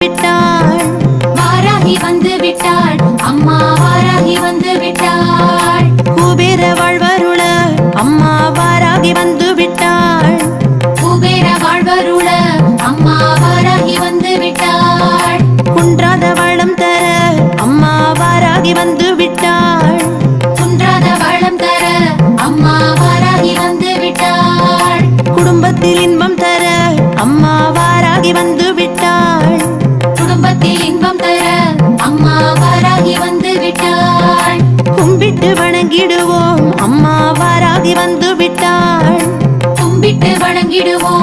விட்டாள். வாராகி வந்து விட்டாள், அம்மா வாராகி வந்து விட்டாள். குபேர வாழ்வருள அம்மா வாராகி வந்து விட்டாள். குபேர வாழ்வருள அம்மா வாராகி வந்து விட்டாள். குன்றாத வளம் தர அம்மா வாராகி வந்து விட்டாள். குன்றாத வளம் தர அம்மா வாராகி வந்து விட்டாள். குடும்பத்தில் இன்பம் தர அம்மா வாராகி வந்து விட்டாள். குடும்பத்தில் இன்பம் தர அம்மா வாராகி வந்து விட்டாள். கும்பிட்டு வணங்கிடுவோம் அம்மா வாராகி வந்து விட்டாள். கும்பிட்டு வணங்கிடுவோம்